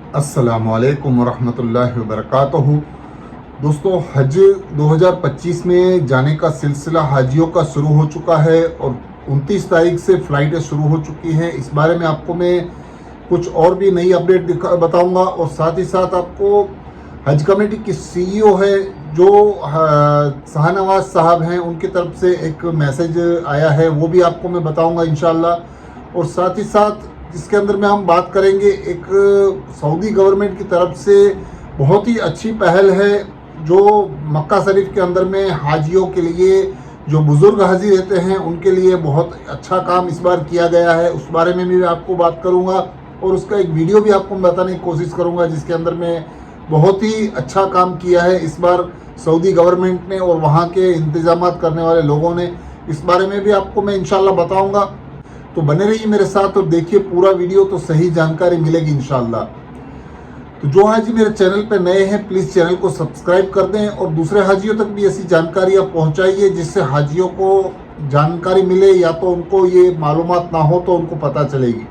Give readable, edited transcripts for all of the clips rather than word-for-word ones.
अस्सलामुअलैकुम वरहमतुल्लाहि वबरकातुहू। दोस्तों, हज 2025 में जाने का सिलसिला हाजियों का शुरू हो चुका है और 29 तारीख से फ़्लाइटें शुरू हो चुकी हैं। इस बारे में आपको मैं कुछ और भी नई अपडेट बताऊंगा और साथ ही साथ आपको हज कमेटी की सीईओ है जो शाहनवाज साहब हैं, उनकी तरफ से एक मैसेज आया है, वो भी आपको मैं बताऊंगा इंशाल्लाह। और साथ ही साथ इसके अंदर में हम बात करेंगे एक सऊदी गवर्नमेंट की तरफ से बहुत ही अच्छी पहल है जो मक्का शरीफ के अंदर में हाजियों के लिए, जो बुज़ुर्ग हाजी रहते हैं उनके लिए बहुत अच्छा काम इस बार किया गया है। उस बारे में भी आपको बात करूंगा और उसका एक वीडियो भी आपको बताने की कोशिश करूंगा जिसके अंदर में बहुत ही अच्छा काम किया है इस बार सऊदी गवर्नमेंट ने और वहाँ के इंतजाम करने वाले लोगों ने। इस बारे में भी आपको मैं इंशाल्लाह बताऊंगा, तो बने रहिए मेरे साथ और देखिए पूरा वीडियो, तो सही जानकारी मिलेगी इंशाल्लाह। तो जो हाजी मेरे चैनल पे नए हैं प्लीज़ चैनल को सब्सक्राइब कर दें और दूसरे हाजियों तक भी ऐसी जानकारियाँ पहुँचाइए जिससे हाजियों को जानकारी मिले, या तो उनको ये मालूमात ना हो तो उनको पता चलेगी।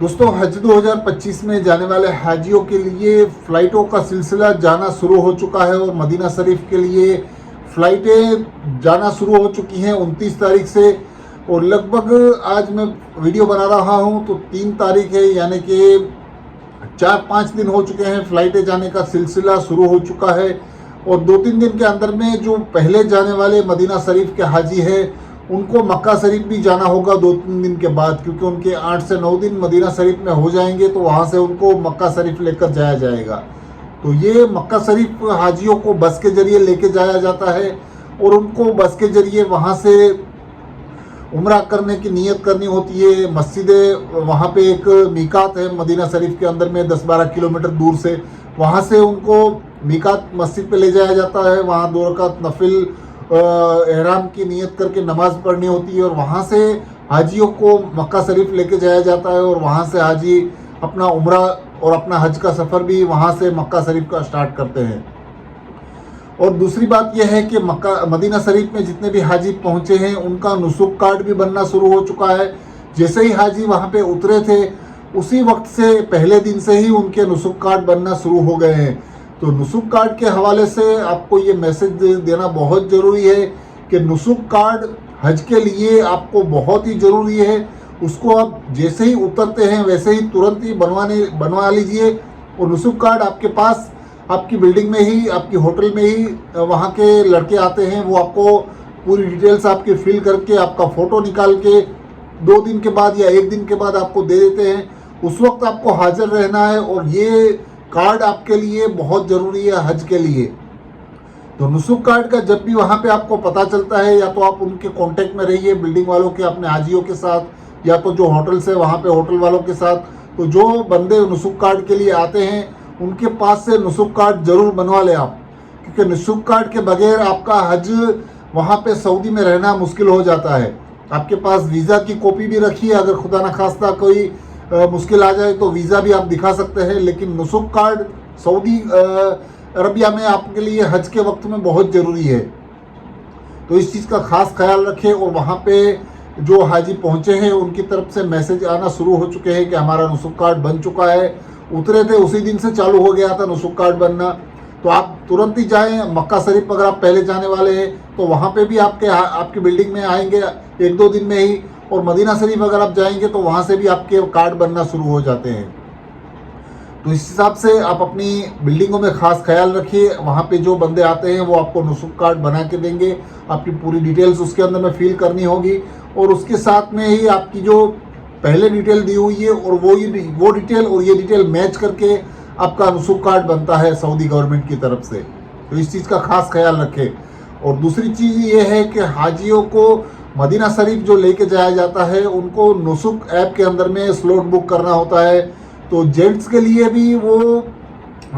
दोस्तों, हज 2025 में जाने वाले हाजियों के लिए फ़्लाइटों का सिलसिला जाना शुरू हो चुका है और मदीना शरीफ के लिए फ़्लाइटें जाना शुरू हो चुकी हैं 29 तारीख से। और लगभग आज मैं वीडियो बना रहा हूं तो 3 तारीख है, यानी कि 4-5 दिन हो चुके हैं फ़्लाइटें जाने का सिलसिला शुरू हो चुका है। और 2-3 दिन के अंदर में जो पहले जाने वाले मदीना शरीफ के हाजी हैं उनको मक्का शरीफ भी जाना होगा 2-3 दिन के बाद, क्योंकि उनके 8 से 9 दिन मदीना शरीफ में हो जाएंगे तो वहाँ से उनको मक्का शरीफ लेकर जाया जाएगा। तो ये मक्का शरीफ हाजियों को बस के ज़रिए लेके जाया जाता है और उनको बस के ज़रिए वहाँ से उम्रा करने की नीयत करनी होती है। मस्जिद वहाँ पे एक मीकात है मदीना शरीफ के अंदर में 10-12 किलोमीटर दूर से, वहाँ से उनको मीकात मस्जिद पे ले जाया जाता है। वहाँ 2 रकात नफिल एहराम की नीयत करके नमाज पढ़नी होती है और वहाँ से हाजियों को मक्का शरीफ लेके जाया जाता है और वहाँ से हाजी अपना उम्रा और अपना हज का सफ़र भी वहाँ से मक्का शरीफ का स्टार्ट करते हैं। और दूसरी बात यह है कि मदीना शरीफ में जितने भी हाजी पहुँचे हैं उनका नुसुक कार्ड भी बनना शुरू हो चुका है। जैसे ही हाजी वहाँ पे उतरे थे उसी वक्त से पहले दिन से ही उनके नुसुक कार्ड बनना शुरू हो गए हैं। तो नुसुक कार्ड के हवाले से आपको ये मैसेज देना बहुत ज़रूरी है कि नुसुक कार्ड हज के लिए आपको बहुत ही ज़रूरी है। उसको आप जैसे ही उतरते हैं वैसे ही तुरंत ही बनवा लीजिए। और नुसुक कार्ड आपके पास आपकी बिल्डिंग में ही, आपकी होटल में ही वहाँ के लड़के आते हैं, वो आपको पूरी डिटेल्स आपके फिल करके आपका फ़ोटो निकाल के 2 दिन के बाद या 1 दिन के बाद आपको दे देते हैं। उस वक्त आपको हाजिर रहना है और ये कार्ड आपके लिए बहुत ज़रूरी है हज के लिए। तो नुसुक कार्ड का जब भी वहाँ पे आपको पता चलता है, या तो आप उनके कांटेक्ट में रहिए बिल्डिंग वालों के, अपने हाजियों के साथ, या तो जो होटल से वहाँ पे होटल वालों के साथ। तो जो बंदे नुसुक कार्ड के लिए आते हैं उनके पास से नुसुक कार्ड ज़रूर बनवा लें आप, क्योंकि नुसुक कार्ड के बगैर आपका हज वहाँ पे सऊदी में रहना मुश्किल हो जाता है। आपके पास वीज़ा की कॉपी भी रखिए, अगर खुदा न खास्ता कोई मुश्किल आ जाए तो वीज़ा भी आप दिखा सकते हैं, लेकिन नुसुक कार्ड सऊदी अरबिया में आपके लिए हज के वक्त में बहुत ज़रूरी है। तो इस चीज़ का ख़ास ख्याल रखें। और वहाँ पे जो हाजी पहुँचे हैं उनकी तरफ से मैसेज आना शुरू हो चुके हैं कि हमारा नुसुक कार्ड बन चुका है। उतरे थे उसी दिन से चालू हो गया था नुसुक कार्ड बनना, तो आप तुरंत ही जाएं। मक्का शरीफ अगर आप पहले जाने वाले हैं तो वहाँ पे भी आपकी बिल्डिंग में आएंगे 1-2 दिन में ही, और मदीना शरीफ अगर आप जाएंगे तो वहाँ से भी आपके कार्ड बनना शुरू हो जाते हैं। तो इस हिसाब से आप अपनी बिल्डिंगों में ख़ास ख्याल रखिए। वहाँ पे जो बंदे आते हैं वो आपको नुसुक कार्ड बना के देंगे, आपकी पूरी डिटेल्स उसके अंदर में फिल करनी होगी और उसके साथ में ही आपकी जो पहले डिटेल दी हुई है और वो डिटेल और ये डिटेल मैच करके आपका नुसुक कार्ड बनता है सऊदी गवर्नमेंट की तरफ से। तो इस चीज़ का ख़ास ख्याल रखें। और दूसरी चीज़ ये है कि हाजियों को मदीना शरीफ जो लेके जाया जाता है उनको नुसुक ऐप के अंदर में स्लॉट बुक करना होता है। तो जेंट्स के लिए भी वो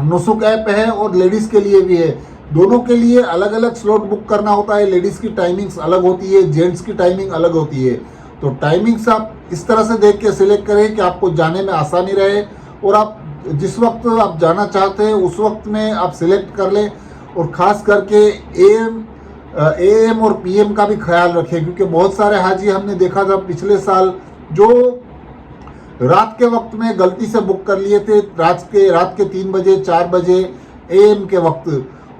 नुसुक ऐप है और लेडीज़ के लिए भी है, दोनों के लिए अलग अलग स्लॉट बुक करना होता है। लेडीज़ की टाइमिंग्स अलग होती है, जेंट्स की टाइमिंग अलग होती है। तो टाइमिंग्स आप इस तरह से देख के सिलेक्ट करें कि आपको जाने में आसानी रहे और आप जिस वक्त आप जाना चाहते हैं उस वक्त में आप सिलेक्ट कर लें। और ख़ास करके एएम और पीएम का भी ख्याल रखें, क्योंकि बहुत सारे हाजी हमने देखा था पिछले साल जो रात के वक्त में गलती से बुक कर लिए थे, रात के 3 बजे 4 बजे AM के वक्त,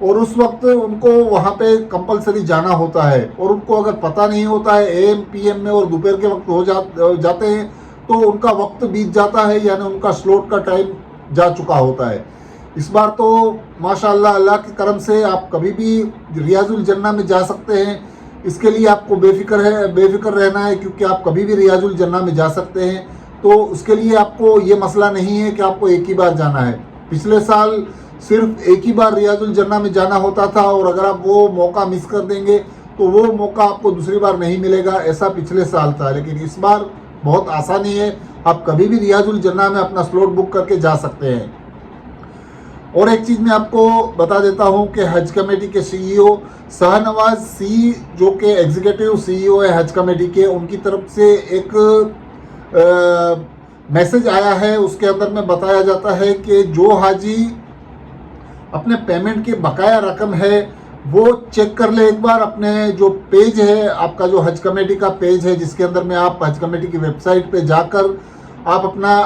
और उस वक्त उनको वहाँ पे कंपलसरी जाना होता है, और उनको अगर पता नहीं होता है AM PM में और दोपहर के वक्त हो जाते हैं तो उनका वक्त बीत जाता है, यानी उनका स्लॉट का टाइम जा चुका होता है। इस बार तो माशाअल्लाह अल्लाह के करम से आप कभी भी रियाजुल जन्ना में जा सकते हैं। इसके लिए आपको बेफिक्र रहना है, क्योंकि आप कभी भी रियाजुल जन्ना में जा सकते हैं। तो उसके लिए आपको ये मसला नहीं है कि आपको एक ही बार जाना है। पिछले साल सिर्फ एक ही बार रियाजुल जन्ना में जाना होता था, और अगर आप वो मौका मिस कर देंगे तो वो मौका आपको दूसरी बार नहीं मिलेगा। ऐसा पिछले साल था, लेकिन इस बार बहुत आसानी है, आप कभी भी रियाजुल जन्ना में अपना स्लॉट बुक करके जा सकते हैं। और एक चीज़ मैं आपको बता देता हूं कि हज कमेटी के CEO शाहनवाज सी, जो कि एग्जीक्यूटिव CEO है हज कमेटी के, उनकी तरफ से एक मैसेज आया है। उसके अंदर में बताया जाता है कि जो हाजी अपने पेमेंट की बकाया रकम है वो चेक कर ले एक बार। अपने जो पेज है, आपका जो हज कमेटी का पेज है, जिसके अंदर में आप हज कमेटी की वेबसाइट पे जाकर आप अपना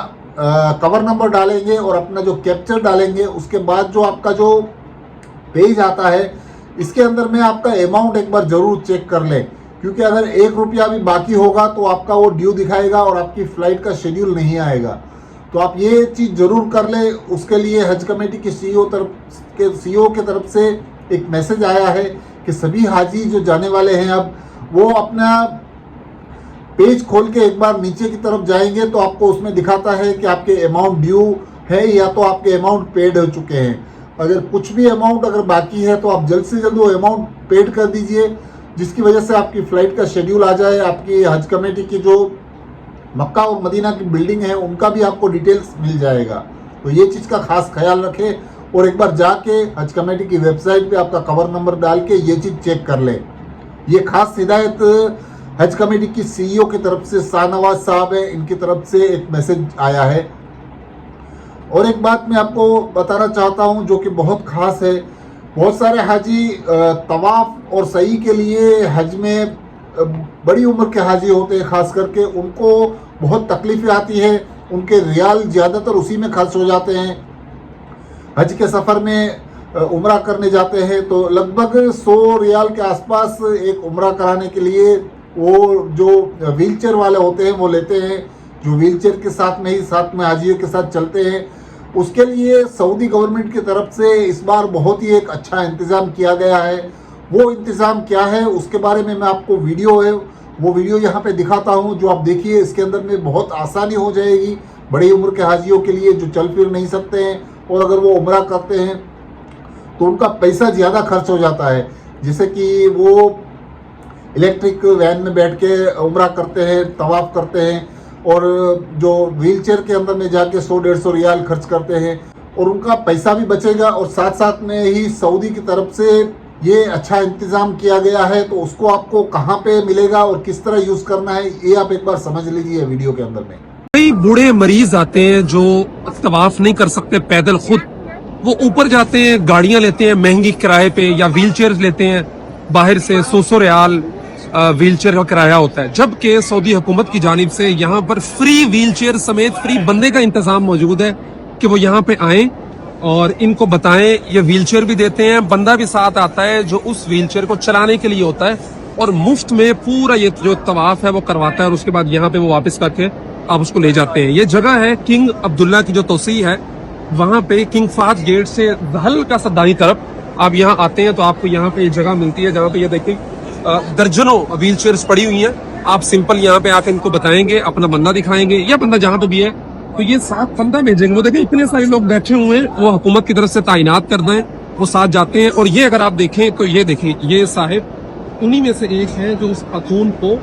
कवर नंबर डालेंगे और अपना जो कैप्चर डालेंगे, उसके बाद जो आपका जो पेज आता है, इसके अंदर में आपका अमाउंट एक बार ज़रूर चेक कर ले, क्योंकि अगर 1 रुपया भी बाकी होगा तो आपका वो ड्यू दिखाएगा और आपकी फ़्लाइट का शेड्यूल नहीं आएगा। तो आप ये चीज़ ज़रूर कर ले। उसके लिए हज कमेटी की CEO के तरफ से एक मैसेज आया है कि सभी हाजी जो जाने वाले हैं, अब वो अपना पेज खोल के एक बार नीचे की तरफ जाएंगे तो आपको उसमें दिखाता है कि आपके अमाउंट ड्यू है या तो आपके अमाउंट पेड हो चुके हैं। अगर कुछ भी अमाउंट अगर बाकी है तो आप जल्द से जल्द वो अमाउंट पेड कर दीजिए, जिसकी वजह से आपकी फ़्लाइट का शेड्यूल आ जाए। आपकी हज कमेटी की जो मक्का और मदीना की बिल्डिंग है उनका भी आपको डिटेल्स मिल जाएगा। तो ये चीज़ का खास ख्याल रखें और एक बार जाके हज कमेटी की वेबसाइट पे आपका कवर नंबर डाल के ये चीज़ चेक कर लें। ये खास हिदायत हज कमेटी की CEO की तरफ से, शाहनवाज साहब है, इनकी तरफ से एक मैसेज आया है। और एक बात मैं आपको बताना चाहता हूँ जो कि बहुत ख़ास है। बहुत सारे हाजी तवाफ़ और सई के लिए हज में बड़ी उम्र के हाजी होते हैं, ख़ास करके उनको बहुत तकलीफ़ें आती है। उनके रियाल ज़्यादातर उसी में खर्च हो जाते हैं। हज के सफ़र में उम्रा करने जाते हैं तो लगभग 100 रियाल के आसपास एक उम्रा कराने के लिए वो जो व्हीलचेयर वाले होते हैं वो लेते हैं, जो व्हीलचेयर के साथ में हाजियों के साथ चलते हैं। उसके लिए सऊदी गवर्नमेंट की तरफ से इस बार बहुत ही एक अच्छा इंतज़ाम किया गया है। वो इंतज़ाम क्या है उसके बारे में मैं आपको वो वीडियो यहाँ पे दिखाता हूँ, जो आप देखिए। इसके अंदर में बहुत आसानी हो जाएगी बड़ी उम्र के हाजियों के लिए जो चल फिर नहीं सकते हैं, और अगर वो उम्रा करते हैं तो उनका पैसा ज़्यादा खर्च हो जाता है। जैसे कि वो इलेक्ट्रिक वैन में बैठ के उम्रा करते हैं, तवाफ़ करते हैं, और जो व्हीलचेयर के अंदर में जाके 100-150 रियाल खर्च करते हैं, और उनका पैसा भी बचेगा। और साथ साथ में ही सऊदी की तरफ से ये अच्छा इंतज़ाम किया गया है, तो उसको आपको कहाँ पे मिलेगा और किस तरह यूज़ करना है ये आप एक बार समझ लीजिए वीडियो के अंदर में। कई बूढ़े मरीज आते हैं जो तवाफ नहीं कर सकते पैदल खुद, वो ऊपर जाते हैं, गाड़ियां लेते हैं महंगी किराए पे, या व्हील चेयर लेते हैं बाहर से 100 रियाल व्हील चेयर का किराया होता है। जबकि सऊदी हुकूमत की जानिब से यहाँ पर फ्री व्हील चेयर समेत फ्री बंदे का इंतजाम मौजूद है कि वो यहाँ पे आए और इनको बताएं। ये व्हील चेयर भी देते हैं, बंदा भी साथ आता है जो उस व्हील चेयर को चलाने के लिए होता है, और मुफ्त में पूरा ये जो तवाफ है वो करवाता है, और उसके बाद यहाँ पे वो वापस करके आप उसको ले जाते हैं। ये जगह है किंग अब्दुल्ला की जो तोसी है, वहां पे किंग फाहद गेट से हल्का सा दाईं तरफ आप यहाँ आते हैं तो आपको यहाँ पे ये जगह मिलती है जहाँ पे ये देखिए दर्जनों व्हील चेयर्स पड़ी हुई हैं। आप सिंपल यहाँ पे आके इनको बताएंगे, अपना बंदा दिखाएंगे, या बंदा जहाँ पे भी है तो ये साथ बंदा भेजेंगे। वो देखिए इतने सारे लोग बैठे हुए हैं, वो हुकूमत की तरफ से तैनात कर दें, वो साथ जाते हैं। और ये अगर आप देखें तो ये देखिए ये साहिब उन्हीं में से एक है जो उस खातून को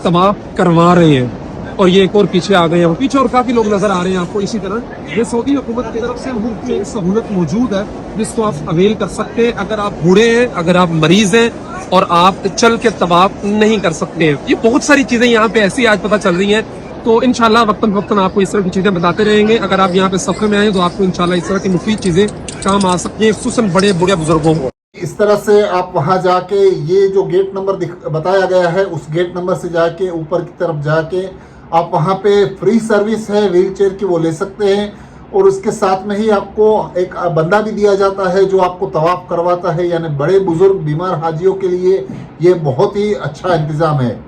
तवाफ करवा रहे हैं, और ये एक और पीछे आ गए हैं, पीछे और काफी लोग नजर आ रहे हैं आपको। इसी तरह ये सऊदी हुकूमत की तरफ से मुफ्त में सहूलत मौजूद है जिसको आप अवेल कर सकते हैं अगर आप बूढ़े हैं, अगर आप मरीज हैं और आप चल के तवाफ नहीं कर सकते हैं। ये बहुत सारी चीजें यहाँ पे ऐसी आज पता चल रही हैं, तो इंशाल्लाह वक्तन वक्तन आपको इस तरह की चीजें बताते रहेंगे। अगर आप यहाँ पे सफर में आए तो आपको इंशाल्लाह इस तरह की मुफीद चीजें काम आ सकती हैं, खुसूसन बड़े बूढ़े बुजुर्गों को। इस तरह से आप वहां जाके ये जो गेट नंबर बताया गया है उस गेट नंबर से जाके ऊपर की तरफ जाके आप वहाँ पे फ्री सर्विस है व्हील चेयर की, वो ले सकते हैं। और उसके साथ में ही आपको एक बंदा भी दिया जाता है जो आपको तवाफ करवाता है, यानी बड़े बुजुर्ग बीमार हाजियों के लिए ये बहुत ही अच्छा इंतज़ाम है।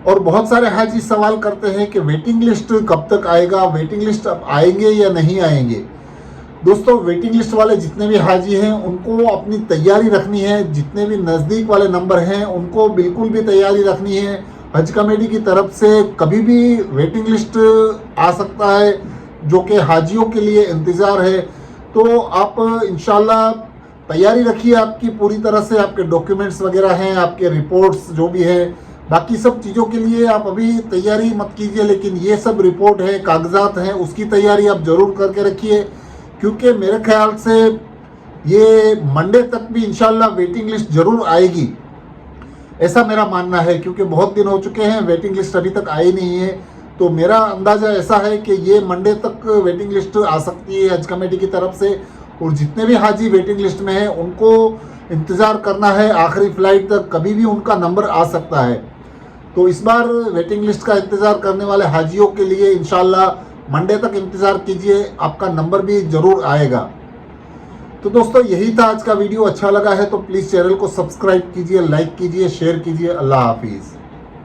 और बहुत सारे हाजी सवाल करते हैं कि वेटिंग लिस्ट कब तक आएगा, वेटिंग लिस्ट अब आएंगे या नहीं आएंगे। दोस्तों, वेटिंग लिस्ट वाले जितने भी हाजी हैं उनको अपनी तैयारी रखनी है, जितने भी नज़दीक वाले नंबर हैं उनको बिल्कुल भी तैयारी रखनी है। हज कमेटी की तरफ से कभी भी वेटिंग लिस्ट आ सकता है जो कि हाजियों के लिए इंतज़ार है। तो आप इंशाल्लाह तैयारी रखिए आपकी पूरी तरह से, आपके डॉक्यूमेंट्स वगैरह हैं, आपके रिपोर्ट्स जो भी है, बाकी सब चीज़ों के लिए आप अभी तैयारी मत कीजिए, लेकिन ये सब रिपोर्ट है, कागजात हैं, उसकी तैयारी आप ज़रूर करके रखिए। क्योंकि मेरे ख्याल से ये मंडे तक भी इंशाल्लाह वेटिंग लिस्ट ज़रूर आएगी, ऐसा मेरा मानना है। क्योंकि बहुत दिन हो चुके हैं, वेटिंग लिस्ट अभी तक आई नहीं है। तो मेरा अंदाज़ा ऐसा है कि ये मंडे तक वेटिंग लिस्ट आ सकती है हज कमेटी की तरफ से। और जितने भी हाजी वेटिंग लिस्ट में हैं उनको इंतज़ार करना है आखिरी फ़्लाइट तक, कभी भी उनका नंबर आ सकता है। तो इस बार वेटिंग लिस्ट का इंतज़ार करने वाले हाजियों के लिए इंशाल्लाह मंडे तक इंतज़ार कीजिए, आपका नंबर भी ज़रूर आएगा। तो दोस्तों, यही था आज का वीडियो। अच्छा लगा है तो प्लीज़ चैनल को सब्सक्राइब कीजिए, लाइक कीजिए, शेयर कीजिए। अल्लाह हाफिज़।